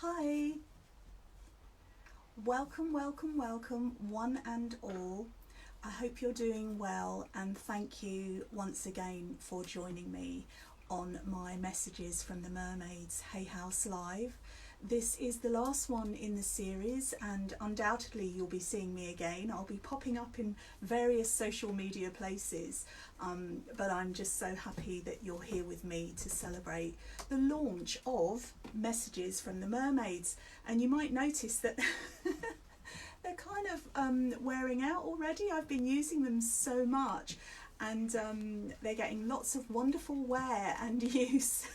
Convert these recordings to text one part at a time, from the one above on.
Hi, welcome, welcome, welcome, one and all. I hope you're doing well, and thank you once again for joining me on my Messages from the Mermaids Hay House Live. This is the last one in the series, and undoubtedly you'll be seeing me again. I'll be popping up in various social media places, but I'm just so happy that you're here with me to celebrate the launch of Messages from the Mermaids. And you might notice that they're kind of wearing out already. I've been using them so much, and they're getting lots of wonderful wear and use.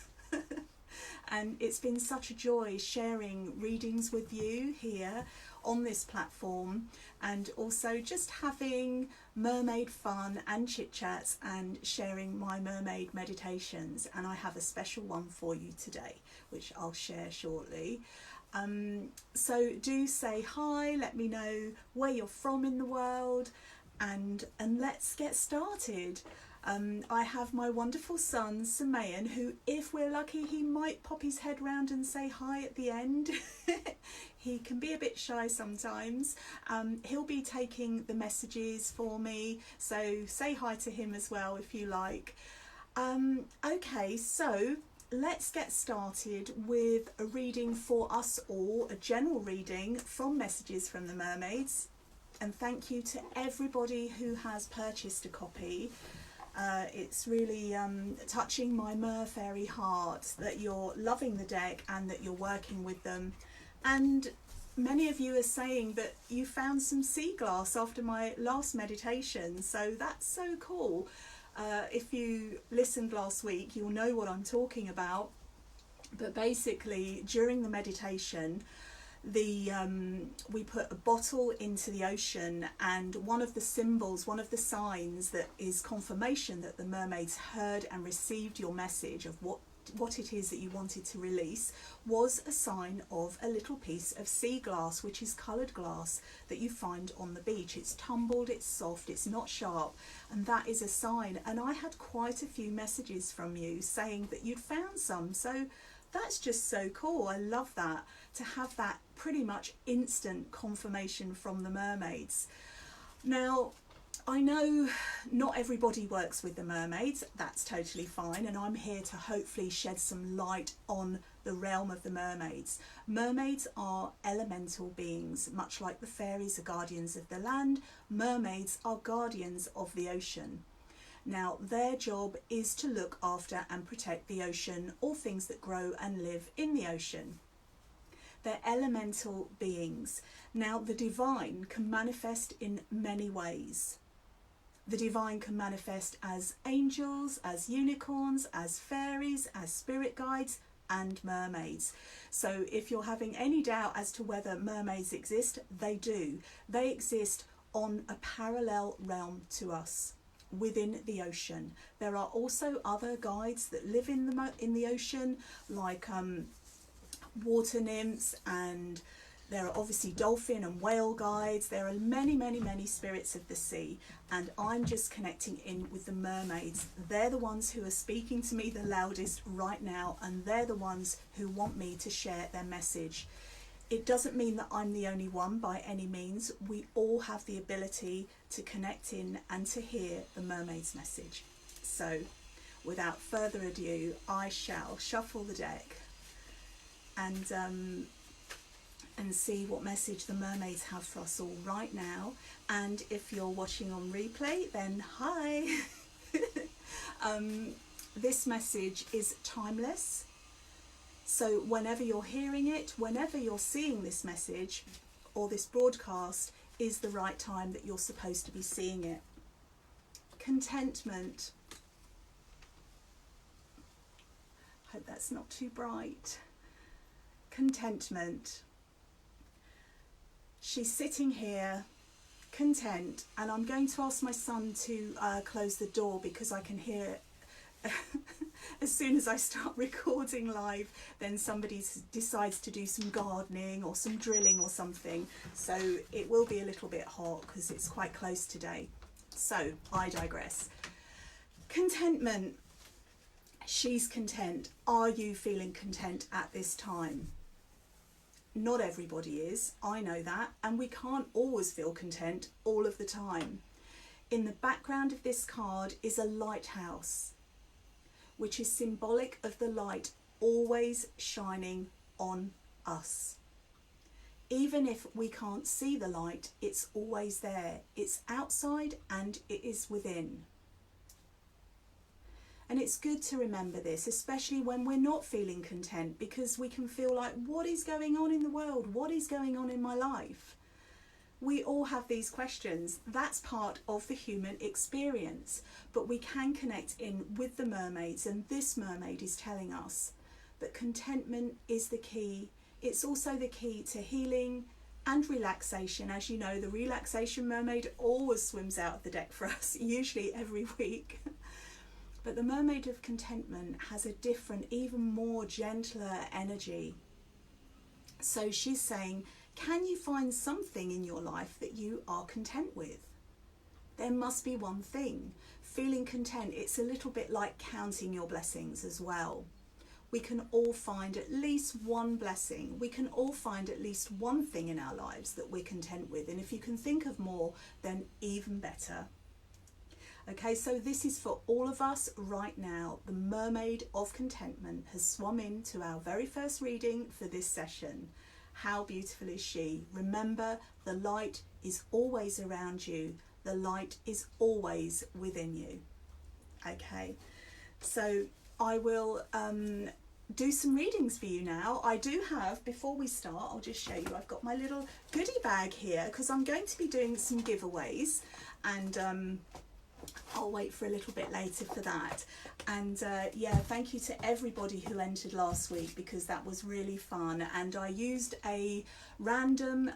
And it's been such a joy sharing readings with you here on this platform, and also just having mermaid fun and chit chats and sharing my mermaid meditations. And I have a special one for you today, which I'll share shortly. So do say hi, let me know where you're from in the world, and let's get started. I have my wonderful son, Samayan, who, if we're lucky, he might pop his head round and say hi at the end. He can be a bit shy sometimes. He'll be taking the messages for me, so say hi to him as well if you like. Okay, so let's get started with a reading for us all, a general reading from Messages from the Mermaids. And thank you to everybody who has purchased a copy. It's really touching my mer fairy heart that you're loving the deck and that you're working with them. And many of you are saying that you found some sea glass after my last meditation, so that's so cool. If you listened last week, you'll know what I'm talking about. But basically, during the meditation, we put a bottle into the ocean, and one of the symbols, one of the signs that is confirmation that the mermaids heard and received your message of what it is that you wanted to release, was a sign of a little piece of sea glass, which is coloured glass that you find on the beach. It's tumbled, it's soft, it's not sharp, and that is a sign. And I had quite a few messages from you saying that you'd found some, so that's just so cool. I love that, to have that pretty much instant confirmation from the mermaids. Now, I know not everybody works with the mermaids, that's totally fine, and I'm here to hopefully shed some light on the realm of the mermaids. Mermaids are elemental beings, much like the fairies are guardians of the land. Mermaids are guardians of the ocean. Now, their job is to look after and protect the ocean, all things that grow and live in the ocean. They're elemental beings. Now, the divine can manifest in many ways. The divine can manifest as angels, as unicorns, as fairies, as spirit guides, and mermaids. So if you're having any doubt as to whether mermaids exist, they do. They exist on a parallel realm to us, within the ocean. There are also other guides that live in the ocean, like water nymphs, and there are obviously dolphin and whale guides. There are many, many, many spirits of the sea, and I'm just connecting in with the mermaids. They're the ones who are speaking to me the loudest right now, and they're the ones who want me to share their message. It doesn't mean that I'm the only one by any means. We all have the ability to connect in and to hear the mermaid's message. So without further ado, I shall shuffle the deck and see what message the mermaids have for us all right now. And if you're watching on replay, then hi. This message is timeless. So whenever you're hearing it, whenever you're seeing this message or this broadcast, is the right time that you're supposed to be seeing it. Contentment. Hope that's not too bright. Contentment. She's sitting here, content, and I'm going to ask my son to close the door because I can hear as soon as I start recording live, then somebody decides to do some gardening or some drilling or something. So it will be a little bit hot because it's quite close today. So I digress. Contentment. She's content. Are you feeling content at this time? not everybody is, I know that, and we can't always feel content all of the time. In the background of this card is a lighthouse, which is symbolic of the light always shining on us. Even if we can't see the light, it's always there. It's outside and it is within. And it's good to remember this, especially when we're not feeling content, because we can feel like, what is going on in the world? What is going on in my life? We all have these questions. That's part of the human experience. But we can connect in with the mermaids, and this mermaid is telling us that contentment is the key. It's also the key to healing and relaxation. As you know, the relaxation mermaid always swims out of the deck for us, usually every week. But the Mermaid of Contentment has a different, even more gentler energy. So she's saying, can you find something in your life that you are content with? There must be one thing. Feeling content, it's a little bit like counting your blessings as well. We can all find at least one blessing. We can all find at least one thing in our lives that we're content with. And if you can think of more, then even better. Okay, so this is for all of us right now. The Mermaid of Contentment has swum into our very first reading for this session. How beautiful is she? Remember, the light is always around you. The light is always within you. Okay, so I will do some readings for you now. I do have, before we start, I'll just show you, I've got my little goodie bag here because I'm going to be doing some giveaways, and I'll wait for a little bit later for that. And yeah, thank you to everybody who entered last week, because that was really fun. And I used a random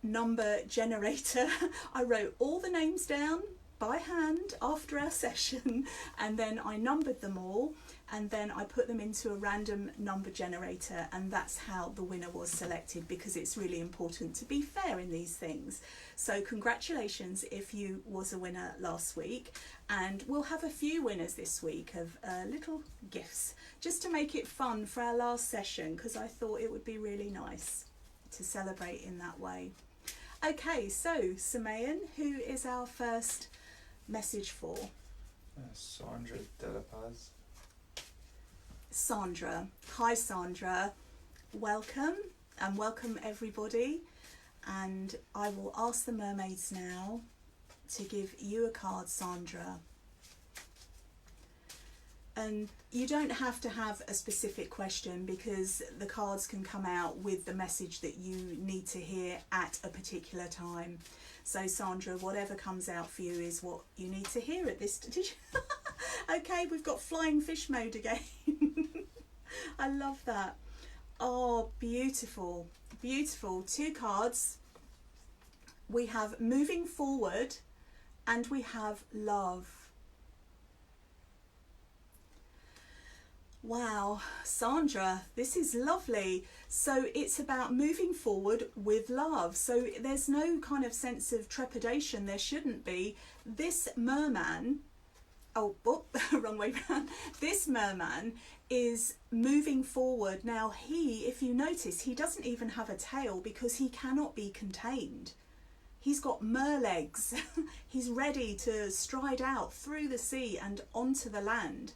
number generator. I wrote all the names down by hand after our session, and then I numbered them all, and then I put them into a random number generator, and that's how the winner was selected, because it's really important to be fair in these things. So congratulations if you was a winner last week, and we'll have a few winners this week of little gifts, just to make it fun for our last session, because I thought it would be really nice to celebrate in that way. Okay, so Samayan, who is our first message for? Sandra de la Paz. Sandra. Hi Sandra, welcome, and welcome everybody. And I will ask the mermaids now to give you a card, Sandra. And you don't have to have a specific question, because the cards can come out with the message that you need to hear at a particular time. So Sandra, whatever comes out for you is what you need to hear at this stage. Okay, we've got flying fish mode again. I love that. Oh, beautiful, beautiful. Two cards. We have moving forward and we have love. Wow, Sandra, this is lovely. So it's about moving forward with love. So there's no kind of sense of trepidation. There shouldn't be. This merman, oh, wrong way round. This merman is moving forward. Now he, if you notice, he doesn't even have a tail, because he cannot be contained. He's got merlegs. He's ready to stride out through the sea and onto the land.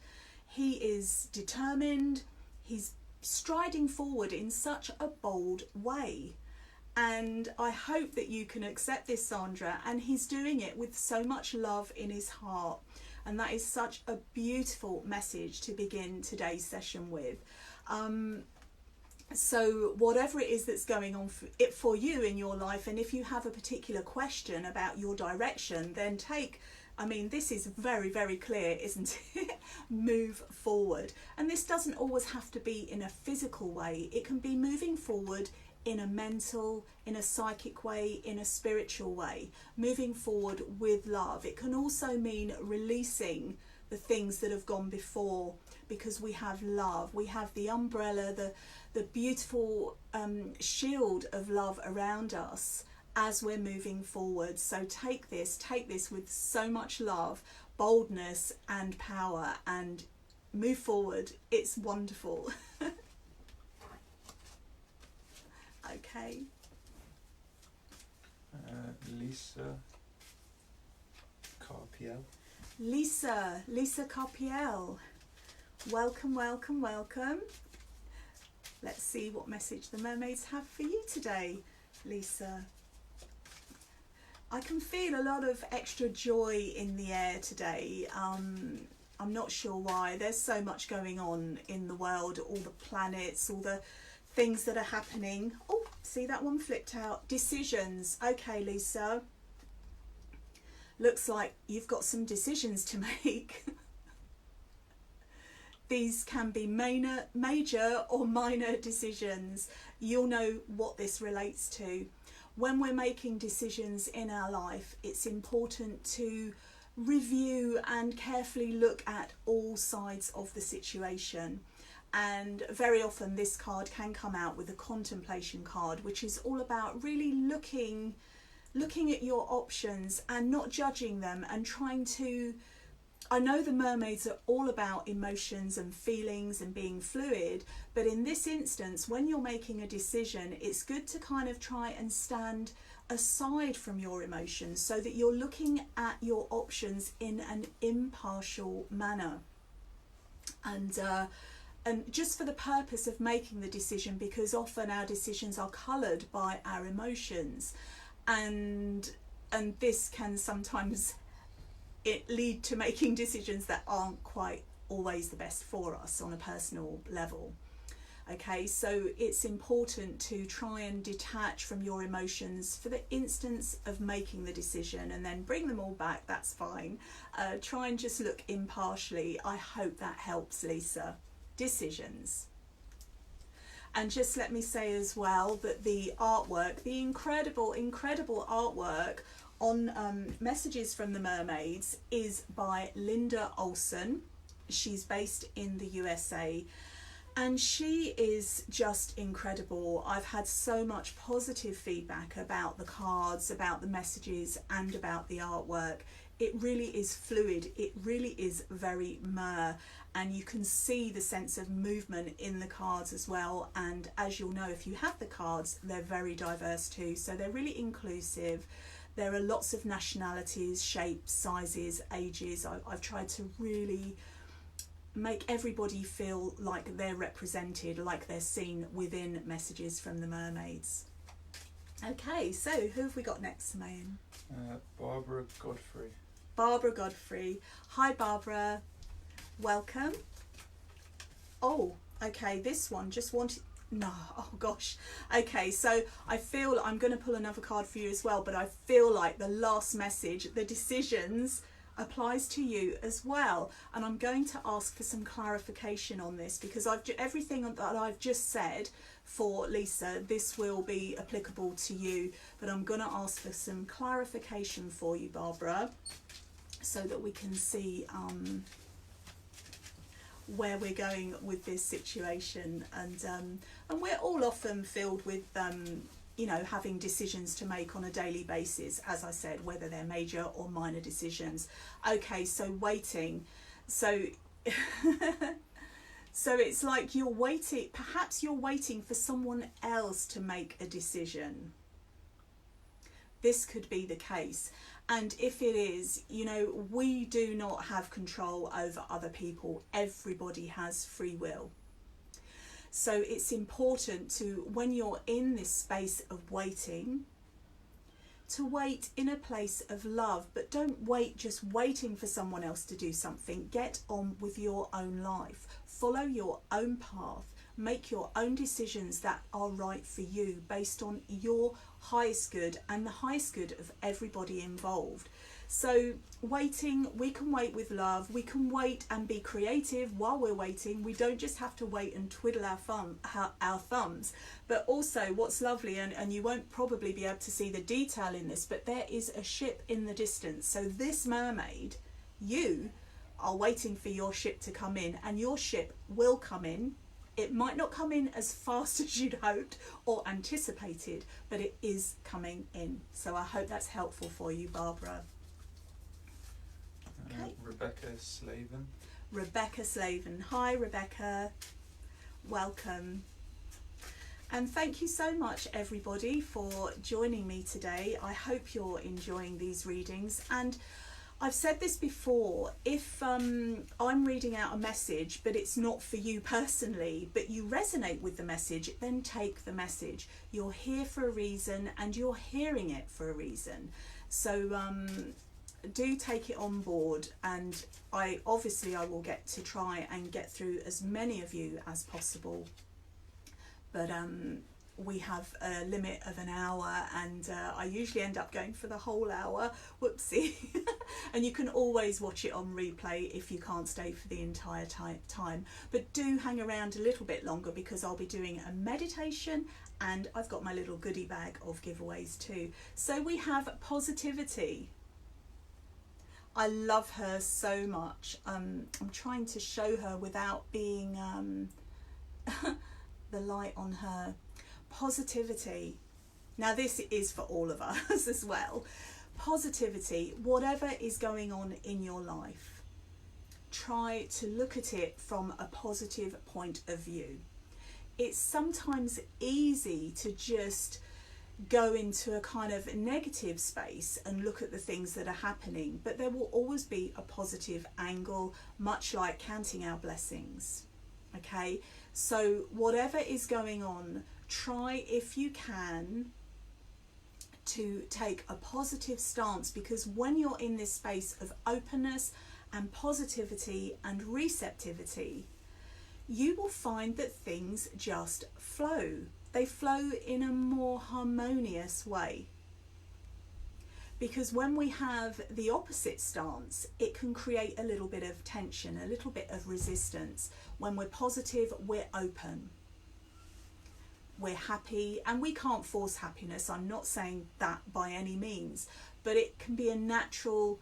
He is determined. He's striding forward in such a bold way. And I hope that you can accept this, Sandra. And he's doing it with so much love in his heart. And that is such a beautiful message to begin today's session with. So whatever it is that's going on for you in your life, and if you have a particular question about your direction, then this is very, very clear, isn't it? Move forward. And this doesn't always have to be in a physical way. It can be moving forward in a mental, in a psychic way, in a spiritual way. Moving forward with love. It can also mean releasing the things that have gone before, because we have love. We have the umbrella, the beautiful shield of love around us as we're moving forward. So take this with so much love, boldness and power, and move forward. It's wonderful. Okay. Lisa Carpiel. Lisa Carpiel. Welcome, welcome, welcome. Let's see what message the mermaids have for you today, Lisa. I can feel a lot of extra joy in the air today. I'm not sure why. There's so much going on in the world, all the planets, all the things that are happening. Oh, see that one flipped out. Decisions. Okay, Lisa. Looks like you've got some decisions to make. These can be major or minor decisions. You'll know what this relates to. When we're making decisions in our life, it's important to review and carefully look at all sides of the situation. And very often this card can come out with a contemplation card, which is all about really looking at your options and not judging them and trying to... I know the mermaids are all about emotions and feelings and being fluid, but in this instance, when you're making a decision, it's good to kind of try and stand aside from your emotions so that you're looking at your options in an impartial manner. And just for the purpose of making the decision, because often our decisions are coloured by our emotions, and this can sometimes lead to making decisions that aren't quite always the best for us on a personal level. Okay, so it's important to try and detach from your emotions for the instance of making the decision, and then bring them all back. That's fine. Try and just look impartially. I hope that helps, Lisa. Decisions. And just let me say as well that the artwork, the incredible artwork on Messages from the Mermaids is by Linda Olson. She's based in the USA, and she is just incredible. I've had so much positive feedback about the cards, about the messages, and about the artwork. It really is fluid. It really is very mer, and you can see the sense of movement in the cards as well. And as you'll know, if you have the cards, they're very diverse too, so they're really inclusive. There are lots of nationalities, shapes, sizes, ages. I've tried to really make everybody feel like they're represented, like they're seen within Messages from the Mermaids. Okay, so who have we got next, Mayan? Barbara Godfrey. Barbara Godfrey. Hi, Barbara. Welcome. Oh, okay, this one just wanted... No, oh gosh. Okay, so I feel I'm going to pull another card for you as well, but I feel like the last message, the decisions, applies to you as well. And I'm going to ask for some clarification on this, because everything that I've just said for Lisa, this will be applicable to you, but I'm going to ask for some clarification for you, Barbara, so that we can see where we're going with this situation. And we're all often filled with you know, having decisions to make on a daily basis, as I said, whether they're major or minor decisions. Okay, so waiting. So so it's like you're waiting, perhaps you're waiting for someone else to make a decision. This could be the case. And if it is, you know, we do not have control over other people. Everybody has free will. So it's important to, when you're in this space of waiting, to wait in a place of love. But don't wait just waiting for someone else to do something. Get on with your own life. Follow your own path. Make your own decisions that are right for you, based on your highest good and the highest good of everybody involved. So waiting, we can wait with love. We can wait and be creative while we're waiting. We don't just have to wait and twiddle our thumbs. But also what's lovely, and you won't probably be able to see the detail in this, but there is a ship in the distance. So this mermaid, you are waiting for your ship to come in, and your ship will come in. It might not come in as fast as you'd hoped or anticipated, but it is coming in. So I hope that's helpful for you, Barbara. Okay. Rebecca Slavin. Rebecca Slavin. Hi, Rebecca. Welcome. And thank you so much, everybody, for joining me today. I hope you're enjoying these readings. And I've said this before, if I'm reading out a message, but it's not for you personally, but you resonate with the message, then take the message. You're here for a reason, and you're hearing it for a reason. So do take it on board, and I will get to try and get through as many of you as possible. But we have a limit of an hour, and I usually end up going for the whole hour. Whoopsie. And you can always watch it on replay if you can't stay for the entire time. But do hang around a little bit longer, because I'll be doing a meditation, and I've got my little goodie bag of giveaways too. So we have Positivity. I love her so much. I'm trying to show her without being the light on her. Positivity. Now this is for all of us as well. Positivity, whatever is going on in your life, try to look at it from a positive point of view. It's sometimes easy to just go into a kind of negative space and look at the things that are happening, but there will always be a positive angle, much like counting our blessings. Okay, so whatever is going on, try if you can to take a positive stance, because when you're in this space of openness and positivity and receptivity, you will find that things just flow. They flow in a more harmonious way. Because when we have the opposite stance, it can create a little bit of tension, a little bit of resistance. When we're positive, we're open, we're happy, and we can't force happiness. I'm not saying that by any means, but it can be a natural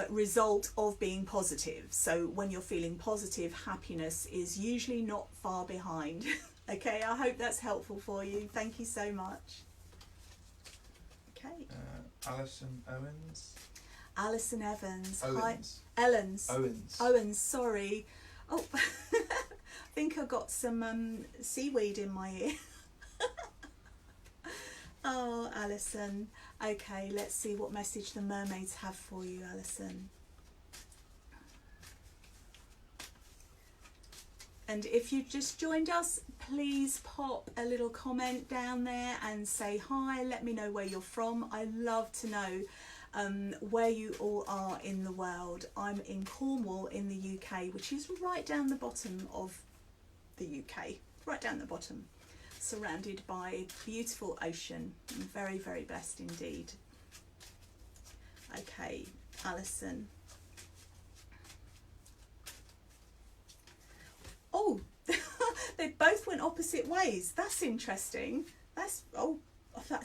result of being positive. So when you're feeling positive, happiness is usually not far behind. Okay, I hope that's helpful for you. Thank you so much. Okay. Alison Owens. Alison Evans. Owens. Hi. Ellens. Owens. Owens, sorry. Oh, I think I got some seaweed in my ear. Oh, Alison. Okay, let's see what message the mermaids have for you, Alison. And if you've just joined us, please pop a little comment down there and say hi. Let me know where you're from. I love to know where you all are in the world. I'm in Cornwall in the UK, which is right down the bottom of the UK, right down the bottom, surrounded by beautiful ocean. I'm very, very blessed indeed. Okay, Alison. Oh, they both went opposite ways. That's interesting. That's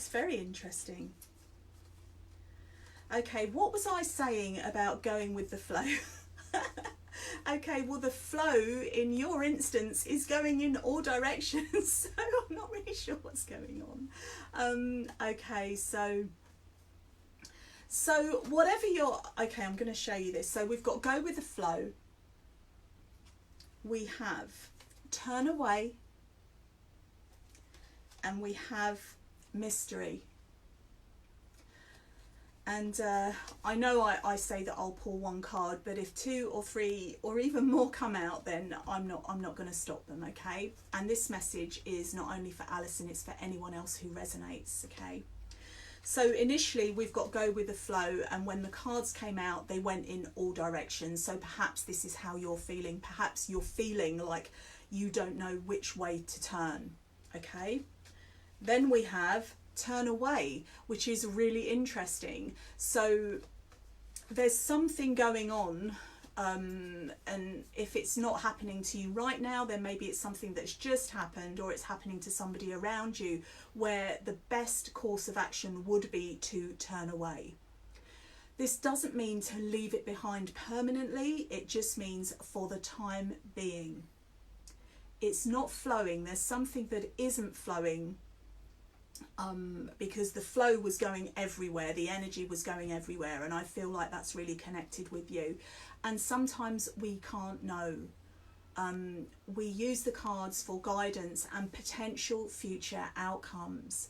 very interesting. Okay, what was I saying about going with the flow? Okay, well, the flow in your instance is going in all directions, so I'm not really sure what's going on. Okay, so whatever you're... Okay, I'm going to show you this. So we've got go with the flow. We have turn away, and we have mystery. And I know I say that I'll pull one card, but if 2 or 3 or even more come out, then I'm not going to stop them. Okay, and this message is not only for Alison, it's for anyone else who resonates. Okay, so initially we've got go with the flow, and when the cards came out, they went in all directions. So perhaps this is how you're feeling. Perhaps you're feeling like you don't know which way to turn. Okay, then we have turn away, which is really interesting. So there's something going on, and if it's not happening to you right now, then maybe it's something that's just happened, or it's happening to somebody around you, where the best course of action would be to turn away. This doesn't mean to leave it behind permanently, it just means for the time being. It's not flowing. There's something that isn't flowing, because the flow was going everywhere, the energy was going everywhere, and I feel like that's really connected with you. And sometimes we can't know We use the cards for guidance and potential future outcomes,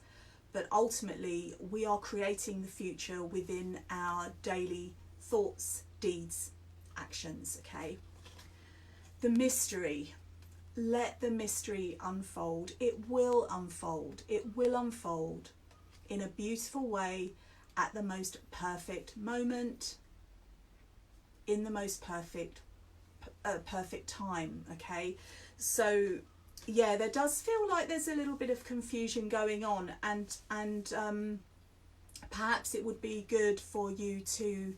but ultimately we are creating the future within our daily thoughts, deeds, actions. Okay, the mystery. Let the mystery unfold. It will unfold. It will unfold in a beautiful way at the most perfect moment, in the most perfect time. Okay, so yeah, there does feel like there's a little bit of confusion going on, and perhaps it would be good for you to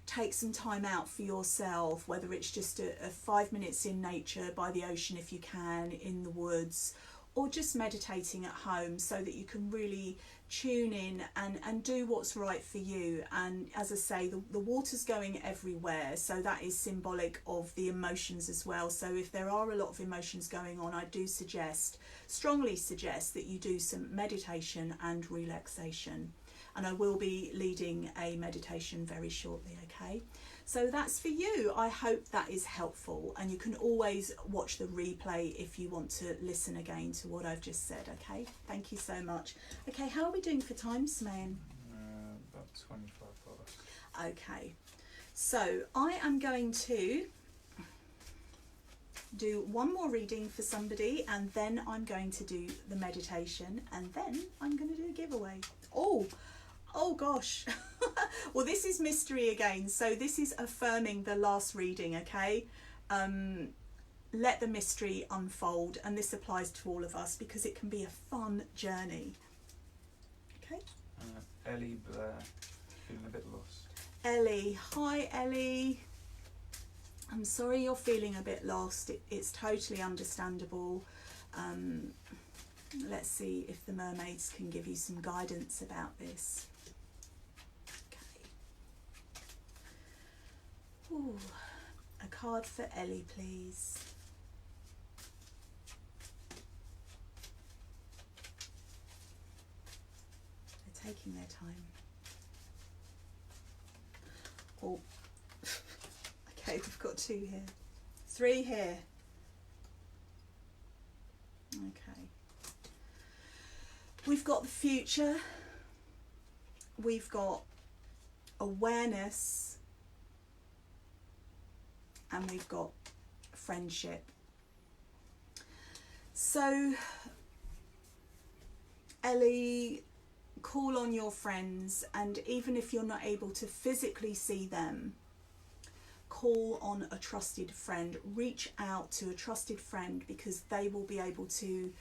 take some time out for yourself, whether it's just a 5 minutes in nature, by the ocean if you can, in the woods, or just meditating at home, so that you can really tune in and do what's right for you. And as I say, the water's going everywhere, so that is symbolic of the emotions as well. So if there are a lot of emotions going on, I do strongly suggest that you do some meditation and relaxation. And I will be leading a meditation very shortly, okay? So that's for you. I hope that is helpful, and you can always watch the replay if you want to listen again to what I've just said, okay? Thank you so much. Okay, how are we doing for time, Smain? About 25 hours. Okay, so I am going to do one more reading for somebody, and then I'm going to do the meditation, and then I'm going to do a giveaway. Oh gosh. Well, this is mystery again, so this is affirming the last reading, okay? Let the mystery unfold, and this applies to all of us because it can be a fun journey. Okay. Ellie Blair, feeling a bit lost. Ellie, hi Ellie. I'm sorry you're feeling a bit lost. It's totally understandable. Let's see if the mermaids can give you some guidance about this. Ooh, a card for Ellie, please. They're taking their time. Oh, okay, we've got 2 here. 3 here. Okay. We've got the future. We've got awareness. And we've got friendship. So, Ellie, call on your friends, and even if you're not able to physically see them, call on a trusted friend. Reach out to a trusted friend, because they will be able to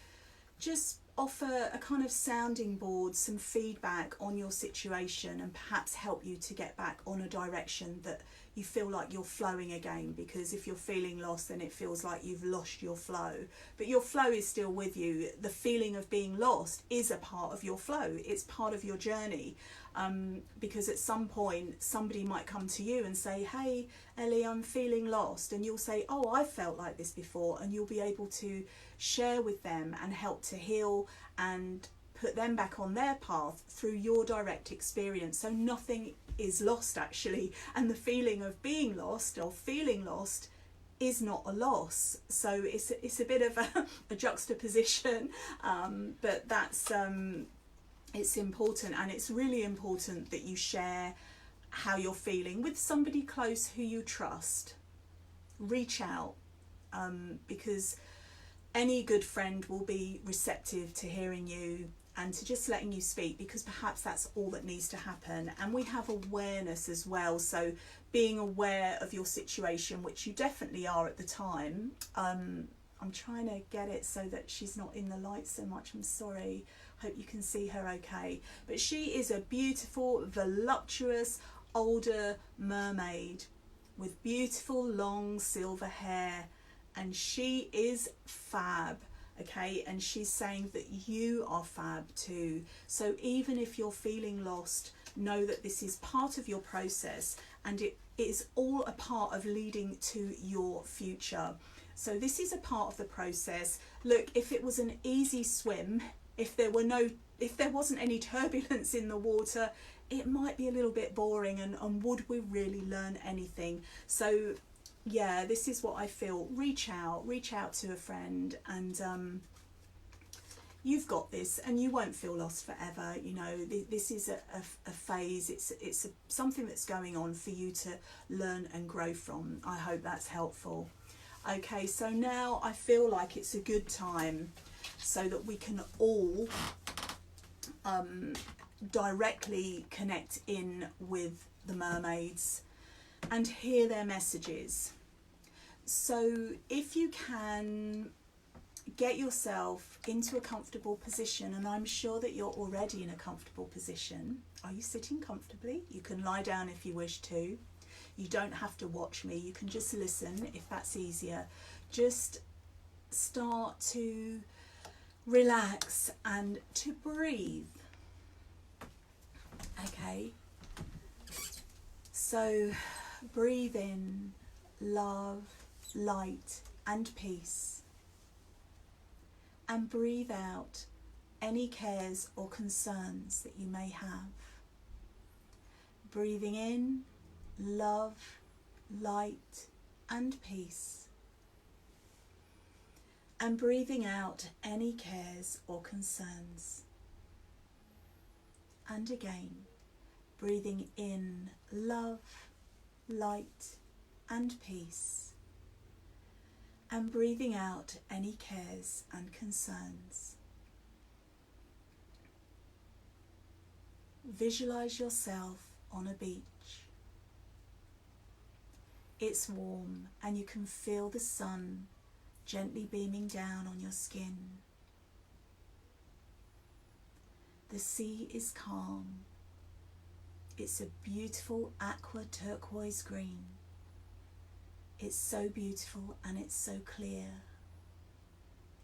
just offer a kind of sounding board, some feedback on your situation, and perhaps help you to get back on a direction that you feel like you're flowing again. Because if you're feeling lost, then it feels like you've lost your flow, but your flow is still with you. The feeling of being lost is a part of your flow. It's part of your journey, because at some point somebody might come to you and say, hey Ellie, I'm feeling lost, and you'll say, oh, I felt like this before, and you'll be able to share with them and help to heal and put them back on their path through your direct experience. So nothing is lost actually, and the feeling of being lost or feeling lost is not a loss. So it's a bit of a juxtaposition, but that's it's important, and it's really important that you share how you're feeling with somebody close who you trust. Reach out, because any good friend will be receptive to hearing you and to just letting you speak, because perhaps that's all that needs to happen. And we have awareness as well, so being aware of your situation, which you definitely are at the time. I'm trying to get it so that she's not in the light so much, I'm sorry. Hope you can see her okay. But she is a beautiful, voluptuous, older mermaid with beautiful long silver hair, and she is fab. Okay, and she's saying that you are fab too. So even if you're feeling lost, know that this is part of your process, and it is all a part of leading to your future. So this is a part of the process. Look, if it was an easy swim, if there wasn't any turbulence in the water, it might be a little bit boring, and would we really learn anything? So yeah, this is what I feel. Reach out to a friend, and you've got this, and you won't feel lost forever. You know, this is a phase. It's something that's going on for you to learn and grow from. I hope that's helpful. Okay, so now I feel like it's a good time so that we can all directly connect in with the mermaids and hear their messages. So if you can get yourself into a comfortable position, and I'm sure that you're already in a comfortable position. Are you sitting comfortably? You can lie down if you wish to. You don't have to watch me, you can just listen if that's easier. Just start to relax and to breathe. Okay, so breathe in love, light and peace, and breathe out any cares or concerns that you may have. Breathing in love, light and peace, and breathing out any cares or concerns. And again, breathing in love, light and peace, and breathing out any cares and concerns. Visualize yourself on a beach. It's warm and you can feel the sun gently beaming down on your skin. The sea is calm. It's a beautiful aqua turquoise green. It's so beautiful and it's so clear.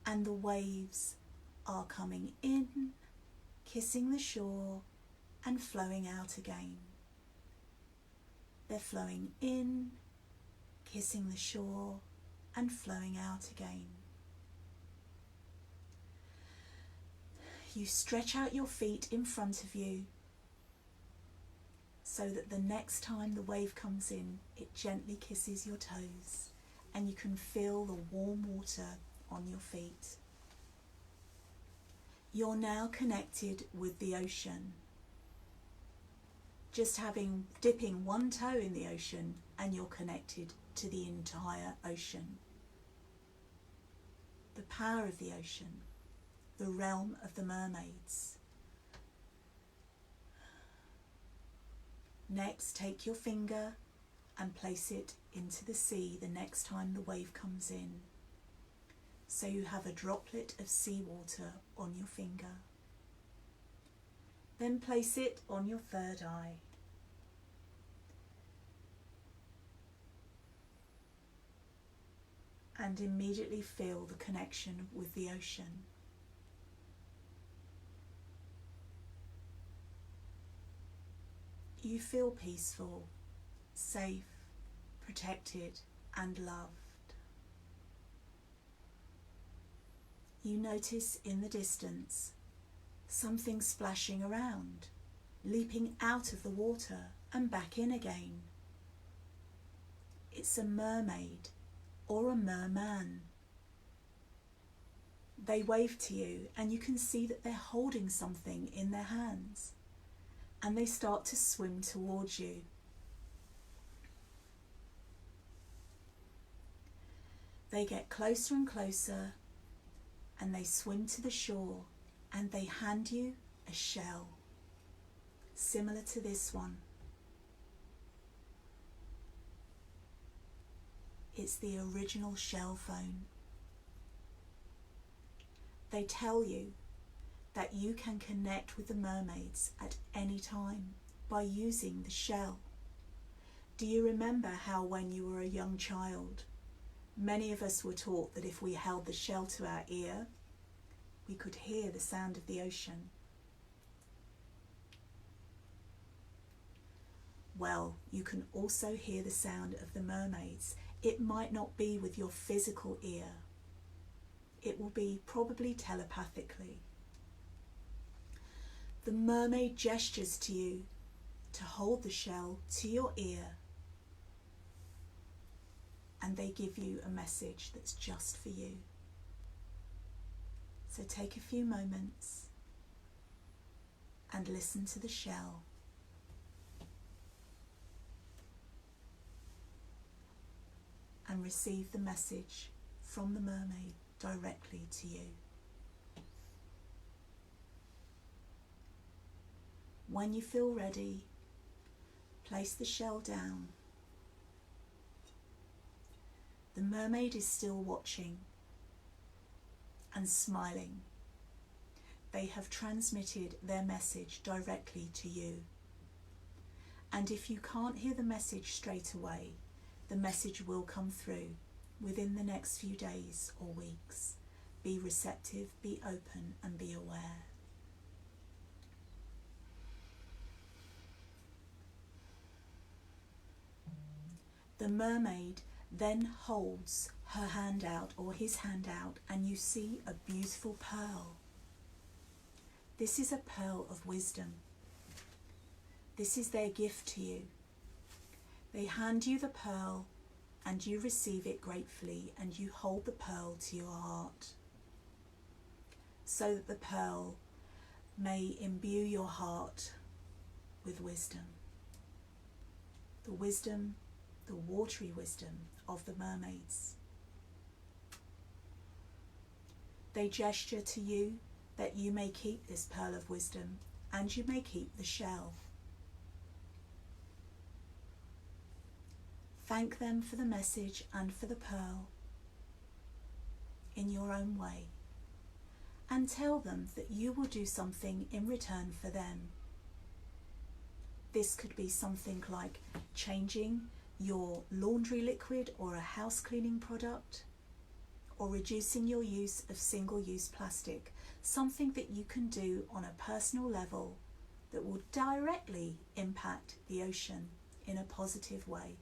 And the waves are coming in, kissing the shore and flowing out again. They're flowing in, kissing the shore and flowing out again. You stretch out your feet in front of you so that the next time the wave comes in, it gently kisses your toes and you can feel the warm water on your feet. You're now connected with the ocean. Just dipping one toe in the ocean and you're connected to the entire ocean. The power of the ocean, the realm of the mermaids. Next, take your finger and place it into the sea the next time the wave comes in. So you have a droplet of seawater on your finger. Then place it on your third eye. And immediately feel the connection with the ocean. You feel peaceful, safe, protected and loved. You notice in the distance something splashing around, leaping out of the water and back in again. It's a mermaid or a merman. They wave to you and you can see that they're holding something in their hands and they start to swim towards you. They get closer and closer and they swim to the shore and they hand you a shell similar to this one. It's the original shell phone. They tell you that you can connect with the mermaids at any time by using the shell. Do you remember how when you were a young child, many of us were taught that if we held the shell to our ear, we could hear the sound of the ocean? Well, you can also hear the sound of the mermaids. It might not be with your physical ear. It will be probably telepathically. The mermaid gestures to you to hold the shell to your ear. and they give you a message that's just for you. So take a few moments and listen to the shell. And receive the message from the mermaid directly to you. When you feel ready, place the shell down. The mermaid is still watching and smiling. They have transmitted their message directly to you. And if you can't hear the message straight away, the message will come through within the next few days or weeks. Be receptive, be open, and be aware. The mermaid then holds her hand out, or his hand out, and you see a beautiful pearl. This is a pearl of wisdom. This is their gift to you. They hand you the pearl and you receive it gratefully, and you hold the pearl to your heart so that the pearl may imbue your heart with wisdom. The wisdom, the watery wisdom of the mermaids. They gesture to you that you may keep this pearl of wisdom and you may keep the shell. Thank them for the message and for the pearl in your own way, and tell them that you will do something in return for them. This could be something like changing your laundry liquid or a house cleaning product, or reducing your use of single-use plastic, something that you can do on a personal level that will directly impact the ocean in a positive way.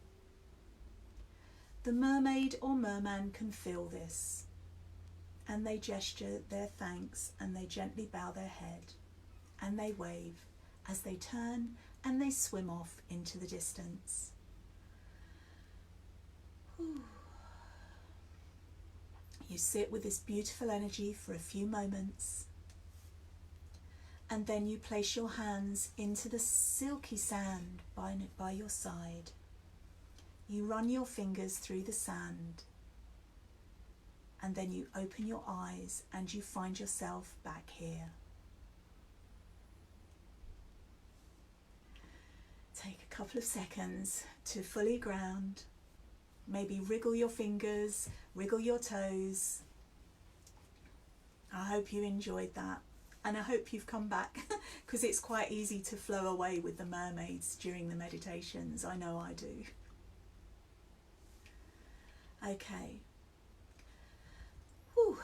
The mermaid or merman can feel this, and they gesture their thanks, and they gently bow their head and they wave as they turn and they swim off into the distance. Whew. You sit with this beautiful energy for a few moments, and then you place your hands into the silky sand by your side. You run your fingers through the sand, and then you open your eyes and you find yourself back here. Take a couple of seconds to fully ground. Maybe wriggle your fingers, wriggle your toes. I hope you enjoyed that, and I hope you've come back because it's quite easy to flow away with the mermaids during the meditations. I know I do. Okay. Whew.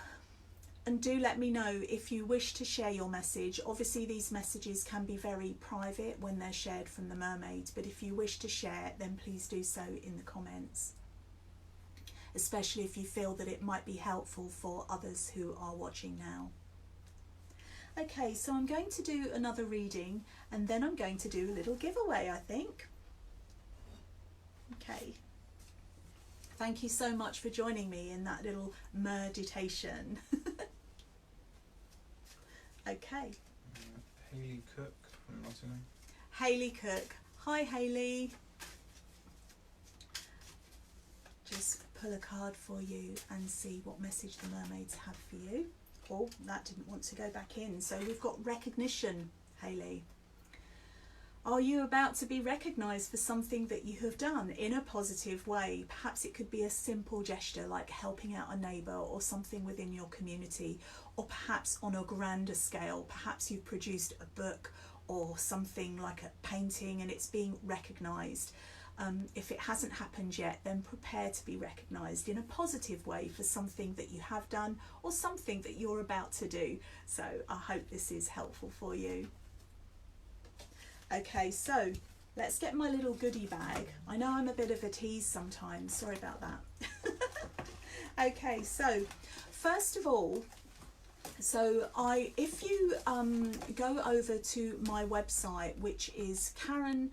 And do let me know if you wish to share your message. Obviously these messages can be very private when they're shared from the mermaids, but if you wish to share, then please do so in the comments, especially if you feel that it might be helpful for others who are watching now. Okay, so I'm going to do another reading, and then I'm going to do a little giveaway, I think. Okay. Thank you so much for joining me in that little meditation. Okay. Hayley Cook from Nottingham. Hayley Cook. Hi, Hayley. Just pull a card for you and see what message the mermaids have for you. Oh, that didn't want to go back in. So we've got recognition, Hayley. Are you about to be recognised for something that you have done in a positive way? Perhaps it could be a simple gesture like helping out a neighbour or something within your community, or perhaps on a grander scale. Perhaps you've produced a book or something like a painting and it's being recognised. If it hasn't happened yet, then prepare to be recognised in a positive way for something that you have done or something that you're about to do. So I hope this is helpful for you. Okay, so let's get my little goodie bag. I know I'm a bit of a tease sometimes, sorry about that. Okay, so first of all, if you go over to my website, which is karenk.co.uk,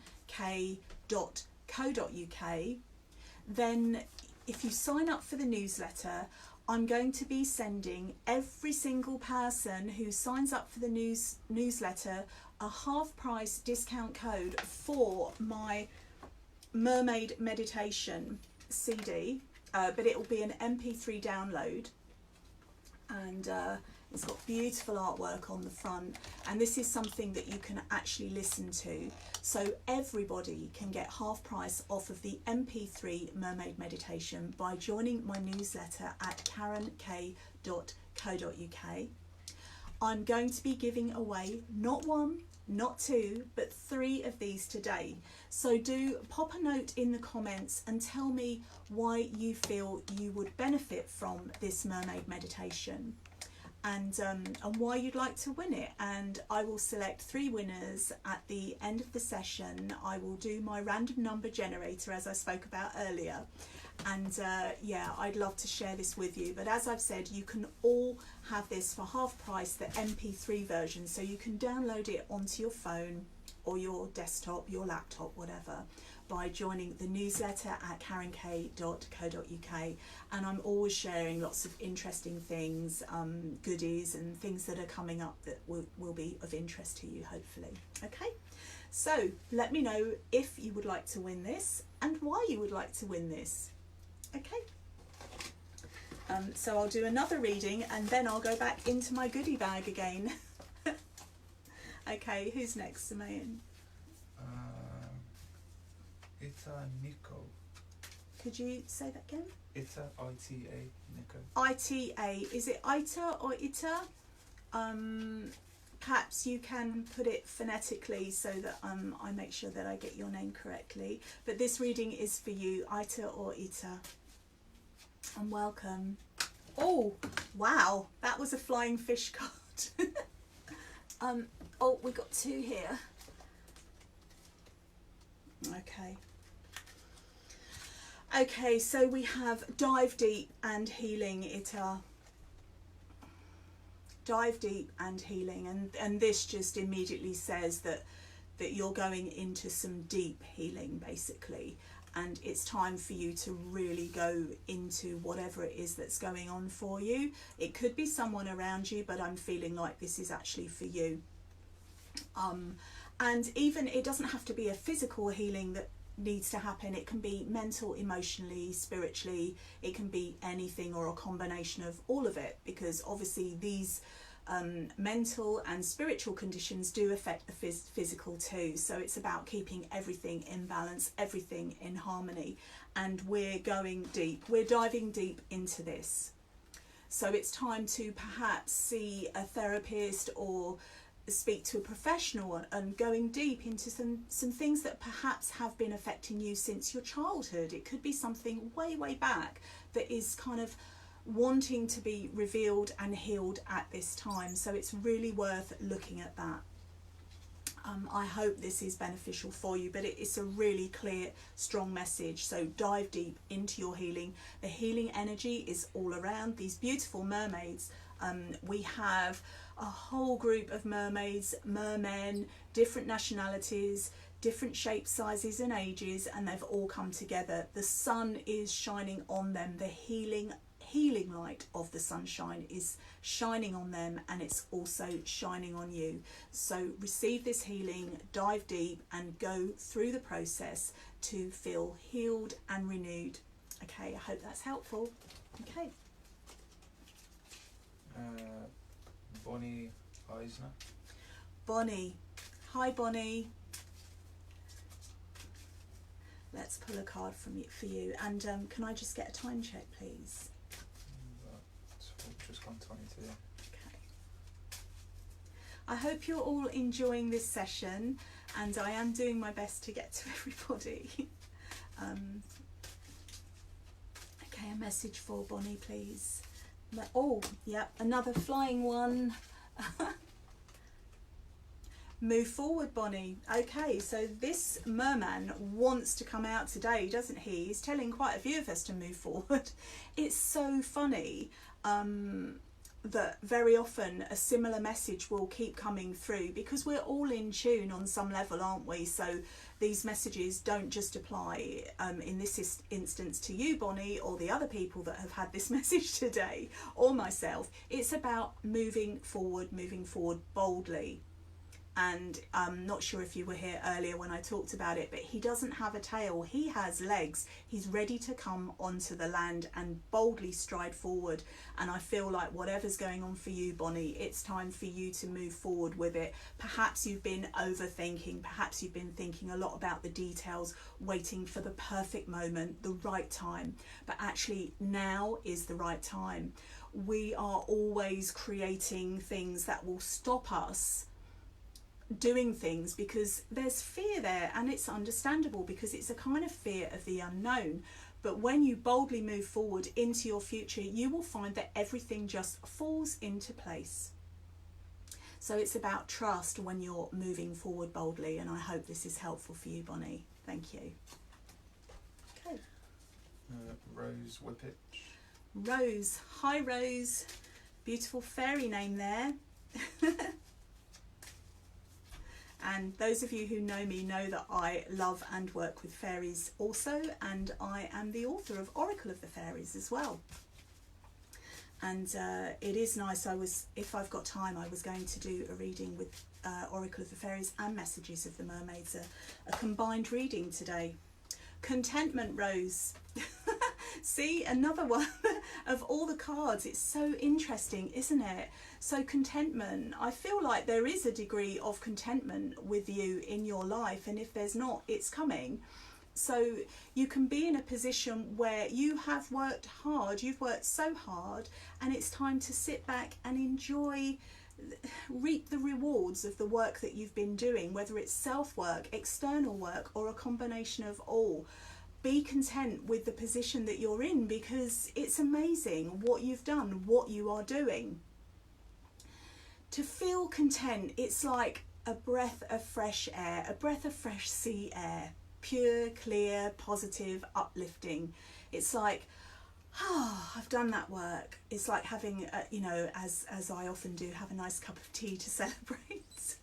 then if you sign up for the newsletter, I'm going to be sending every single person who signs up for the newsletter a half price discount code for my Mermaid Meditation CD, but it will be an MP3 download, and it's got beautiful artwork on the front, and this is something that you can actually listen to, so everybody can get half price off of the MP3 Mermaid Meditation by joining my newsletter at karenkay.co.uk. I'm going to be giving away not one, not two, but 3 of these today. So do pop a note in the comments and tell me why you feel you would benefit from this mermaid meditation, and why you'd like to win it. And I will select 3 winners at the end of the session. I will do my random number generator as I spoke about earlier. And yeah, I'd love to share this with you, but as I've said, you can all have this for half price, the MP3 version, so you can download it onto your phone or your desktop, your laptop, whatever, by joining the newsletter at karenkay.co.uk. And I'm always sharing lots of interesting things, goodies and things that are coming up that will be of interest to you, hopefully. Okay, so let me know if you would like to win this and why you would like to win this. Okay, so I'll do another reading and then I'll go back into my goodie bag again. Okay, who's next, Samayan? Ita Nico. Could you say that again? Ita, I-T-A, Nico. I-T-A, is it Ita or Ita? Perhaps you can put it phonetically so that I make sure that I get your name correctly. But this reading is for you, Ita or Ita. And welcome. Oh, wow, that was a flying fish card. Oh, we got 2 here. Okay. Okay, so we have dive deep and healing, Ita. Dive deep and healing, and this just immediately says that you're going into some deep healing, basically, and it's time for you to really go into whatever it is that's going on for you. It could be someone around you, but I'm feeling like this is actually for you. And even it doesn't have to be a physical healing that needs to happen. It can be mental, emotionally, spiritually. It can be anything or a combination of all of it, because obviously these mental and spiritual conditions do affect the physical too. So it's about keeping everything in balance, everything in harmony, and we're going deep. We're diving deep into this. So it's time to perhaps see a therapist or speak to a professional, and going deep into some things that perhaps have been affecting you since your childhood. It could be something way back that is kind of wanting to be revealed and healed at this time. So it's really worth looking at that. I hope this is beneficial for you, but it's a really clear, strong message. So dive deep into your healing. The healing energy is all around these beautiful mermaids. We have a whole group of mermaids, mermen, different nationalities, different shapes, sizes and ages, and they've all come together. The sun is shining on them. The healing light of the sunshine is shining on them, and it's also shining on you. So receive this healing, dive deep and go through the process to feel healed and renewed. Okay, I hope that's helpful. Okay. Bonnie Eisner. Bonnie. Hi, Bonnie. Let's pull a card from you, for you. And can I just get a time check, please? Just gone 22. Okay. I hope you're all enjoying this session, and I am doing my best to get to everybody. Okay, a message for Bonnie, please. Oh, yeah, another flying one. Move forward, Bonnie. Okay, so this merman wants to come out today, doesn't he? He's telling quite a few of us to move forward. It's so funny. that very often a similar message will keep coming through, because we're all in tune on some level, aren't we? So these messages don't just apply in this instance to you, Bonnie, or the other people that have had this message today, or myself. It's about moving forward boldly. And I'm not sure if you were here earlier when I talked about it, but he doesn't have a tail, he has legs. He's ready to come onto the land and boldly stride forward. And I feel like whatever's going on for you, Bonnie, it's time for you to move forward with it. Perhaps you've been overthinking, perhaps you've been thinking a lot about the details, waiting for the perfect moment, the right time. But actually now is the right time. We are always creating things that will stop us doing things, because there's fear there, and it's understandable because it's a kind of fear of the unknown. But when you boldly move forward into your future, you will find that everything just falls into place. So it's about trust when you're moving forward boldly, and I hope this is helpful for you, Bonnie. Thank you. Okay. Rose Whippich. Rose. Hi, Rose. Beautiful fairy name there. And those of you who know me know that I love and work with fairies also, and I am the author of Oracle of the Fairies as well. And it is nice. If I've got time, I was going to do a reading with Oracle of the Fairies and Messages of the Mermaids, a combined reading today. Contentment, Rose. See, another one of all the cards. It's so interesting, isn't it? So contentment, I feel like there is a degree of contentment with you in your life, and if there's not, it's coming. So you can be in a position where you have worked hard, you've worked so hard, and it's time to sit back and enjoy, reap the rewards of the work that you've been doing, whether it's self-work, external work, or a combination of all. Be content with the position that you're in, because it's amazing what you've done, what you are doing. To feel content, it's like a breath of fresh air, a breath of fresh sea air, pure, clear, positive, uplifting. It's like, I've done that work. It's like having, as I often do, have a nice cup of tea to celebrate.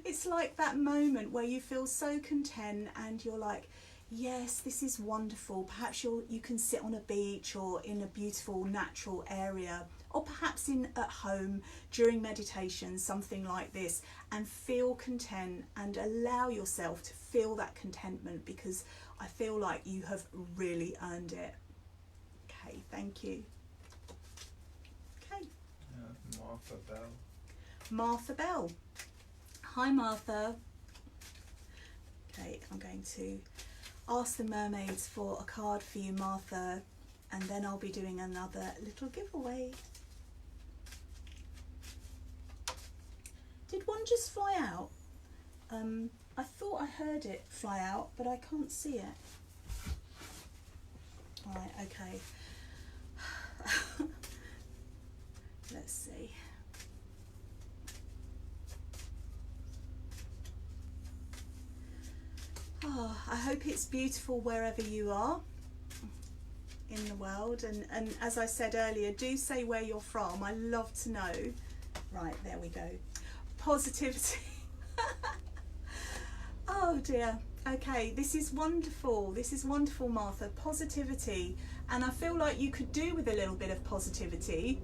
It's like that moment where you feel so content and you're like, yes, this is wonderful. Perhaps you can sit on a beach or in a beautiful natural area, or perhaps at home during meditation, something like this, and feel content and allow yourself to feel that contentment, because I feel like you have really earned it. Okay, thank you. Okay. Martha Bell. Martha Bell. Hi, Martha. Okay, I'm going to ask the mermaids for a card for you, Martha, and then I'll be doing another little giveaway. Did one just fly out? I thought I heard it fly out, but I can't see it. Right, okay. Let's see. Oh, I hope it's beautiful wherever you are in the world, and as I said earlier, do say where you're from. I love to know. Right, there we go. Positivity. Oh dear. Okay, this is wonderful. This is wonderful, Martha. Positivity. And I feel like you could do with a little bit of positivity.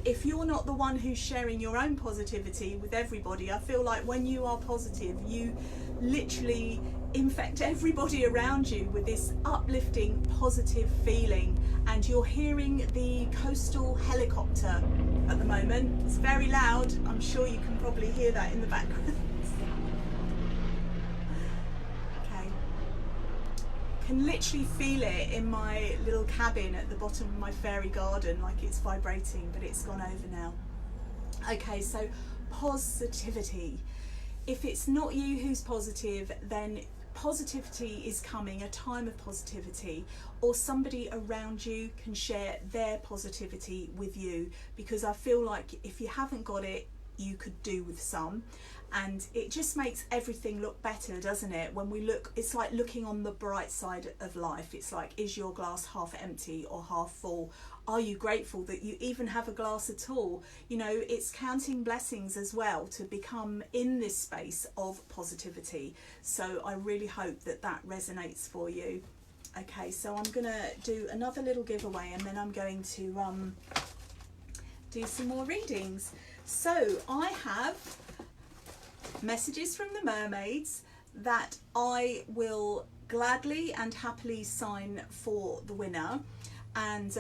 If you're not the one who's sharing your own positivity with everybody, I feel like when you are positive, you literally infect everybody around you with this uplifting, positive feeling. And you're hearing the coastal helicopter at the moment. It's very loud. I'm sure you can probably hear that in the background. Okay. Can literally feel it in my little cabin at the bottom of my fairy garden, like it's vibrating, but it's gone over now. Okay, so positivity. If it's not you who's positive, then positivity is coming, a time of positivity, or somebody around you can share their positivity with you, because I feel like if you haven't got it, you could do with some, and it just makes everything look better, doesn't it? When we look, it's like looking on the bright side of life. It's like, is your glass half empty or half full? Are you grateful that you even have a glass at all? You know, it's counting blessings as well to become in this space of positivity. So I really hope that that resonates for you. Okay, so I'm going to do another little giveaway, and then I'm going to do some more readings. So I have messages from the mermaids that I will gladly and happily sign for the winner. And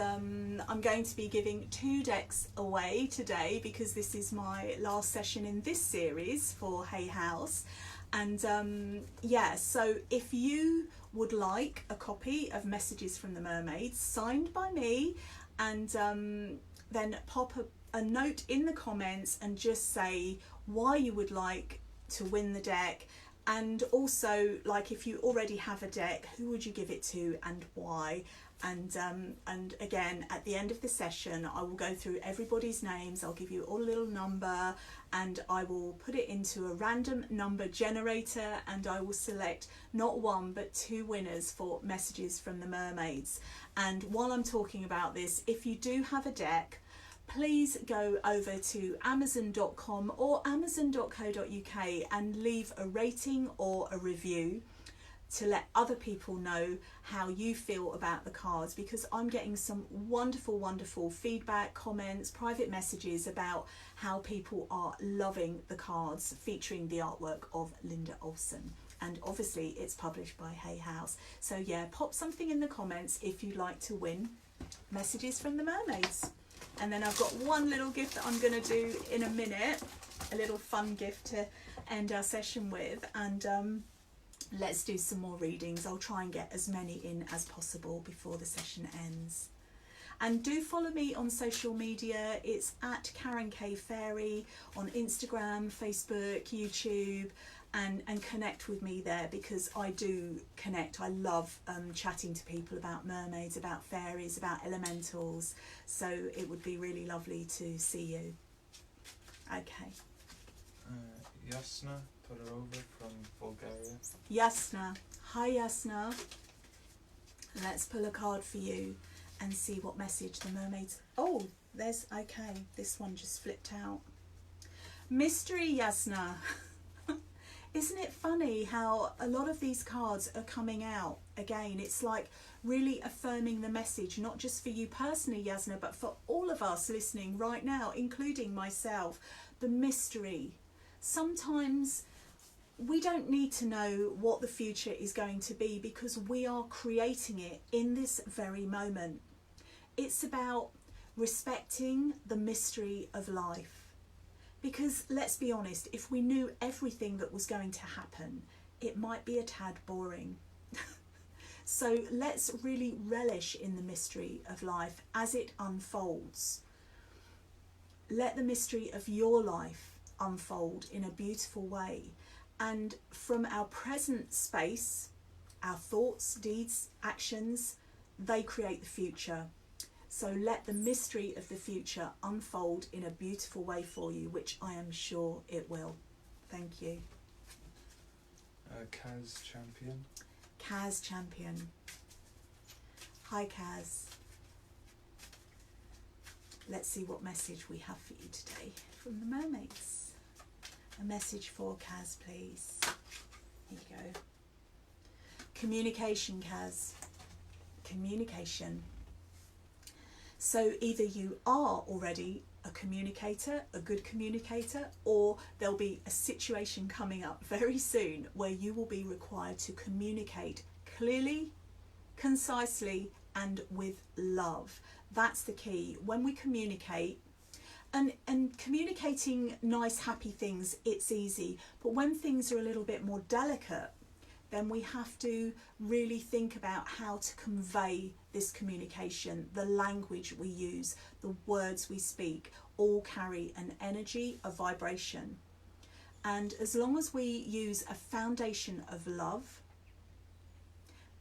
I'm going to be giving 2 decks away today because this is my last session in this series for Hay House. And yeah, so if you would like a copy of Messages from the Mermaids signed by me, and then pop a note in the comments and just say why you would like to win the deck. And also, like, if you already have a deck, who would you give it to and why? And again, at the end of the session, I will go through everybody's names. I'll give you all a little number, and I will put it into a random number generator, and I will select not 1 but 2 winners for Messages from the Mermaids. And while I'm talking about this, if you do have a deck, please go over to amazon.com or amazon.co.uk and leave a rating or a review to let other people know how you feel about the cards, because I'm getting some wonderful feedback, comments, private messages about how people are loving the cards featuring the artwork of Linda Olson. And obviously it's published by Hay House. So yeah, pop something in the comments if you'd like to win Messages from the Mermaids. And then I've got one little gift that I'm going to do in a minute, a little fun gift to end our session with. And let's do some more readings. I'll try and get as many in as possible before the session ends. And do follow me on social media. It's at Karen K Fairy on Instagram, Facebook, YouTube, and connect with me there, because I do connect. I love chatting to people about mermaids, about fairies, about elementals. So it would be really lovely to see you. Okay. Yasna Todorova from Bulgaria. Yasna. Hi Yasna. Let's pull a card for you and see what message the mermaids... Oh, there's... Okay, this one just flipped out. Mystery Yasna. Isn't it funny how a lot of these cards are coming out again? It's like really affirming the message, not just for you personally, Yasna, but for all of us listening right now, including myself. The mystery. Sometimes we don't need to know what the future is going to be, because we are creating it in this very moment. It's about respecting the mystery of life. Because let's be honest, if we knew everything that was going to happen, it might be a tad boring. So let's really relish in the mystery of life as it unfolds. Let the mystery of your life unfold in a beautiful way. And from our present space, our thoughts, deeds, actions, they create the future. So let the mystery of the future unfold in a beautiful way for you, which I am sure it will. Thank you. Kaz Champion. Kaz Champion. Hi Kaz. Let's see what message we have for you today from the mermaids. A message for Kaz, please. Here you go. Communication, Kaz. Communication. So either you are already a communicator, a good communicator, or there'll be a situation coming up very soon where you will be required to communicate clearly, concisely, and with love. That's the key. When we communicate, and communicating nice, happy things, it's easy. But when things are a little bit more delicate, then we have to really think about how to convey this communication. The language we use, the words we speak, all carry an energy, a vibration. And as long as we use a foundation of love,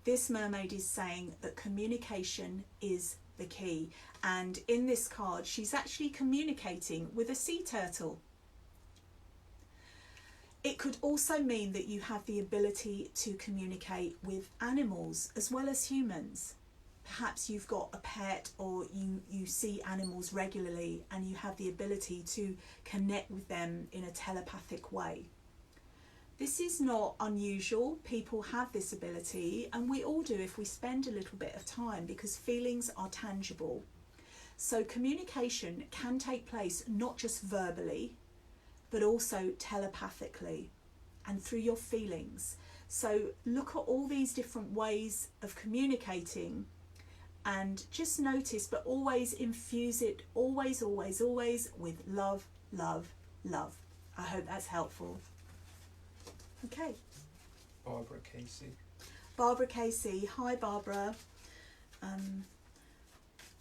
this mermaid is saying that communication is the key. And in this card, she's actually communicating with a sea turtle. It could also mean that you have the ability to communicate with animals as well as humans. Perhaps you've got a pet, or you see animals regularly and you have the ability to connect with them in a telepathic way. This is not unusual. People have this ability, and we all do if we spend a little bit of time, because feelings are tangible. So communication can take place not just verbally, but also telepathically and through your feelings. So look at all these different ways of communicating and just notice, but always infuse it, always, always, always with love, love, love. I hope that's helpful. Okay. Barbara Casey. Barbara Casey. Hi, Barbara.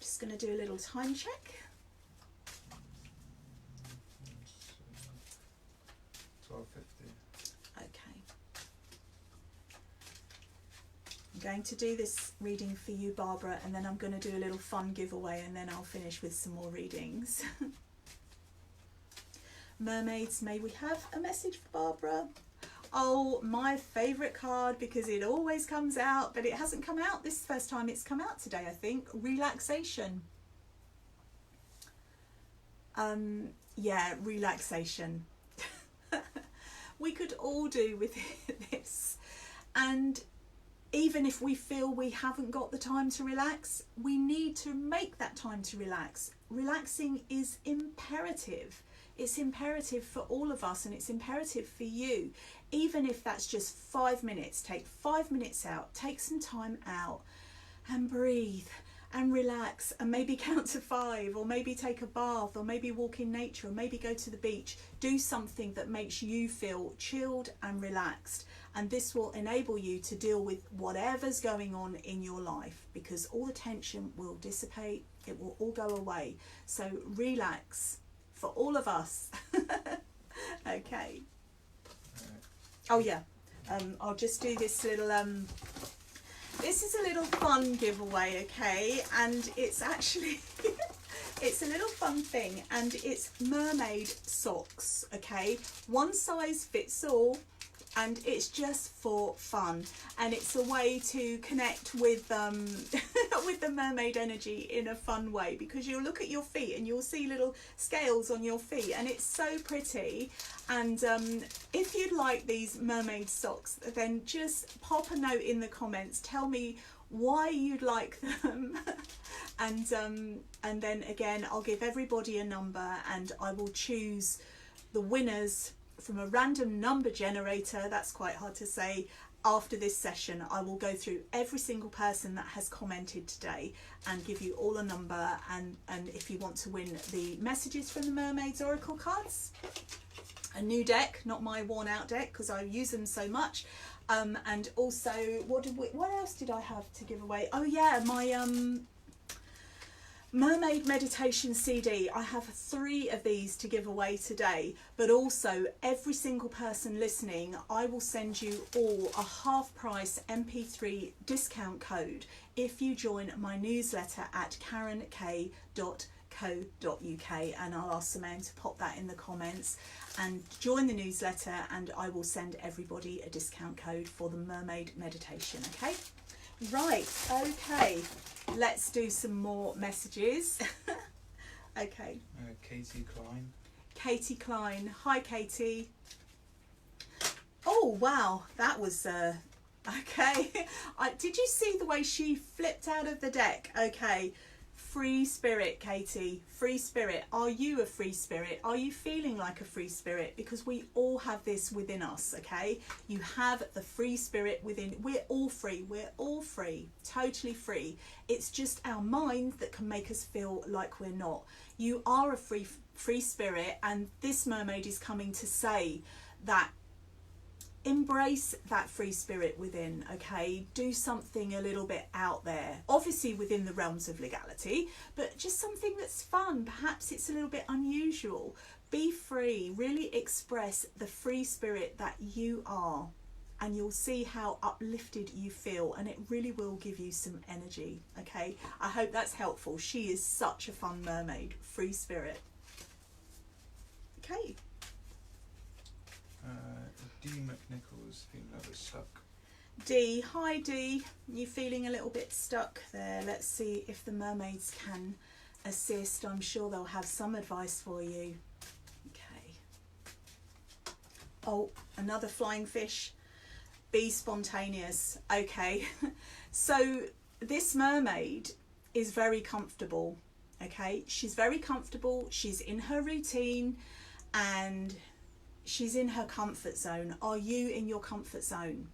Just going to do a little time check. 12:50. Okay. I'm going to do this reading for you, Barbara, and then I'm going to do a little fun giveaway, and then I'll finish with some more readings. Mermaids, may we have a message for Barbara? Oh, my favourite card, because it always comes out, but it hasn't come out this first time. It's come out today, I think. Relaxation. Yeah, relaxation. We could all do with this. And even if we feel we haven't got the time to relax, we need to make that time to relax. Relaxing is imperative. It's imperative for all of us, and it's imperative for you. Even if that's just 5 minutes, take 5 minutes out, take some time out and breathe and relax, and maybe count to 5, or maybe take a bath, or maybe walk in nature, or maybe go to the beach. Do something that makes you feel chilled and relaxed, and this will enable you to deal with whatever's going on in your life, because all the tension will dissipate, it will all go away. So relax for all of us. Okay. Oh yeah, I'll just do this little this is a little fun giveaway, okay, and it's actually it's a little fun thing, and it's Mermaid Socks, okay, one size fits all, and it's just for fun, and it's a way to connect with with the mermaid energy in a fun way, because you'll look at your feet and you'll see little scales on your feet, and it's so pretty. And if you'd like these mermaid socks, then just pop a note in the comments, tell me why you'd like them. And then again, I'll give everybody a number, and I will choose the winners from a random number generator. That's quite hard to say. After this session, I will go through every single person that has commented today and give you all a number, and if you want to win the messages from the Mermaids Oracle cards, a new deck, not my worn out deck because I use them so much, and also what else did I have to give away? Oh yeah, my Mermaid Meditation CD. I have 3 of these to give away today, but also every single person listening, I will send you all a half price MP3 discount code if you join my newsletter at karenkay.co.uk, and I'll ask Simone to pop that in the comments, and join the newsletter, and I will send everybody a discount code for the Mermaid Meditation. Okay, right, okay, let's do some more messages. Okay. Katie Klein. Katie Klein. Hi, Katie. Oh, wow. That was, okay. Did you see the way she flipped out of the deck? Okay. Free spirit, Katie. Free spirit. Are you a free spirit? Are you feeling like a free spirit? Because we all have this within us, okay? You have the free spirit within. We're all free. We're all free. Totally free. It's just our mind that can make us feel like we're not. You are a free spirit, and this mermaid is coming to say that embrace that free spirit within, okay? Do something a little bit out there, obviously within the realms of legality, but just something that's fun. Perhaps it's a little bit unusual. Be free, really express the free spirit that you are, and you'll see how uplifted you feel, and it really will give you some energy, okay? I hope that's helpful. She is such a fun mermaid, free spirit. Okay. D. McNichols, feeling a bit stuck. D, hi D, you feeling a little bit stuck there? Let's see if the mermaids can assist. I'm sure they'll have some advice for you. Okay. Oh, another flying fish. Be spontaneous. Okay. So this mermaid is very comfortable. Okay, she's very comfortable. She's in her routine and she's in her comfort zone. Are you in your comfort zone?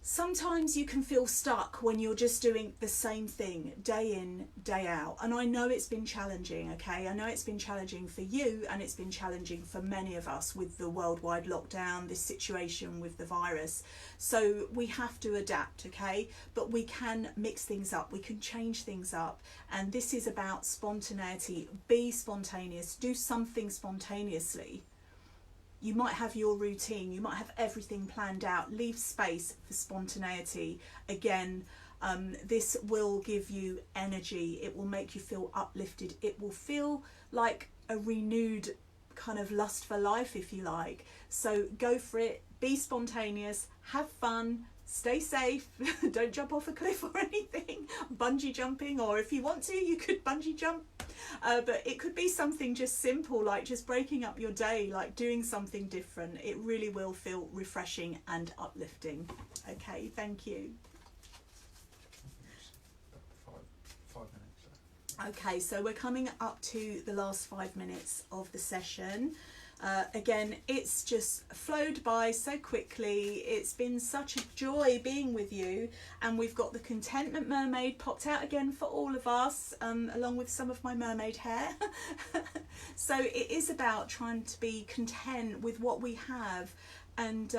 Sometimes you can feel stuck when you're just doing the same thing day in, day out. And I know it's been challenging, okay? I know it's been challenging for you and it's been challenging for many of us with the worldwide lockdown, this situation with the virus. So we have to adapt, okay? But we can mix things up, we can change things up. And this is about spontaneity. Be spontaneous, do something spontaneously. You might have your routine, you might have everything planned out. Leave space for spontaneity. Again, this will give you energy. It will make you feel uplifted. It will feel like a renewed kind of lust for life, if you like. So go for it. Be spontaneous. Have fun. Stay safe. Don't jump off a cliff or anything. Bungee jumping, or if you want to, you could bungee jump. But it could be something just simple, like just breaking up your day, like doing something different. It really will feel refreshing and uplifting. Okay, thank you. 5 minutes. Okay, so we're coming up to the last 5 minutes of the session. Again, it's just flowed by so quickly. It's been such a joy being with you, and we've got the Contentment Mermaid popped out again for all of us, along with some of my mermaid hair. So it is about trying to be content with what we have, and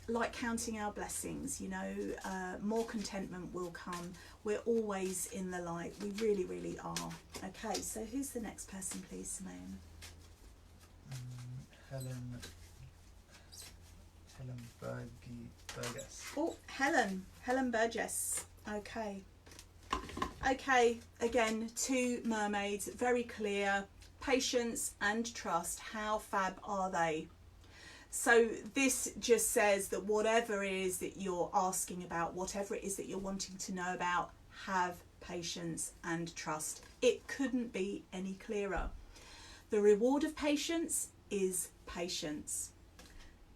like counting our blessings, you know, more contentment will come. We're always in the light. We really, really are. Okay, so who's the next person, please, Simone? Helen Burgess. Oh, Helen Burgess. Okay. Okay, again, 2 mermaids, very clear. Patience and trust. How fab are they? So this just says that whatever it is that you're asking about, whatever it is that you're wanting to know about, have patience and trust. It couldn't be any clearer. The reward of patience is patience.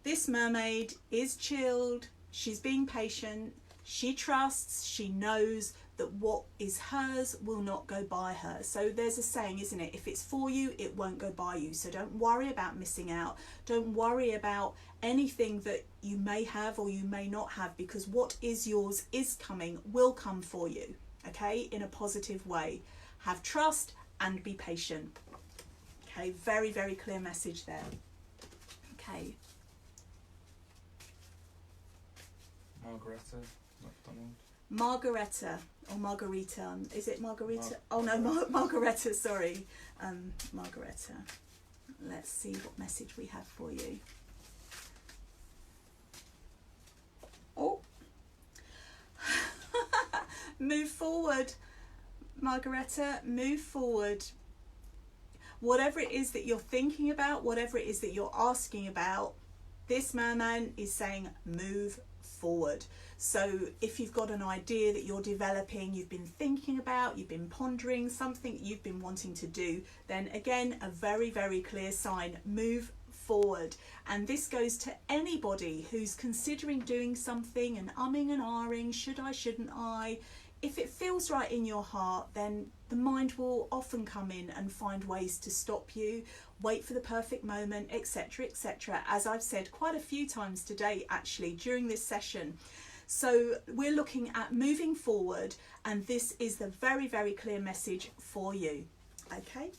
This mermaid is chilled, she's being patient, she trusts, she knows that what is hers will not go by her. So there's a saying, isn't it? If it's for you, it won't go by you. So don't worry about missing out. Don't worry about anything that you may have or you may not have, because what is yours is coming, will come for you, okay, in a positive way. Have trust and be patient. Okay, very, very clear message there. Okay. Margareta McDonald. Margareta or Margarita. Is it Margarita? Oh no, Margareta, sorry. Margareta. Let's see what message we have for you. Oh. Move forward, Margareta, move forward. Whatever it is that you're thinking about, whatever it is that you're asking about, this merman is saying move forward. So if you've got an idea that you're developing, you've been thinking about, you've been pondering something you've been wanting to do, then again, a very, very clear sign, move forward. And this goes to anybody who's considering doing something and umming and ahhing, should I, shouldn't I? If it feels right in your heart, then the mind will often come in and find ways to stop you, wait for the perfect moment, etc., etc. As I've said quite a few times today, actually, during this session. So we're looking at moving forward, and this is the very, very clear message for you. Okay?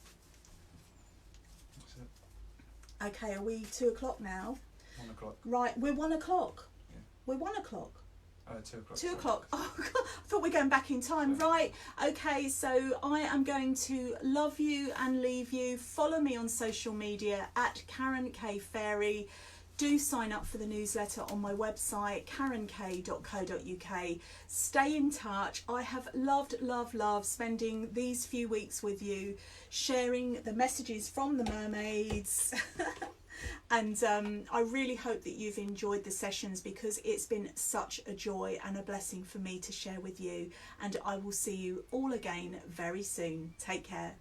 That's it. Okay, are we 2 o'clock now? 1 o'clock. Right, we're 1 o'clock. Yeah. We're 1 o'clock. 2 o'clock. 2 o'clock. Oh, God, I thought we were going back in time. Yeah. Right. Okay, so I am going to love you and leave you. Follow me on social media at Karen K Fairy. Do sign up for the newsletter on my website, karenk.co.uk. Stay in touch. I have loved spending these few weeks with you, sharing the messages from the mermaids. And I really hope that you've enjoyed the sessions, because it's been such a joy and a blessing for me to share with you. And I will see you all again very soon. Take care.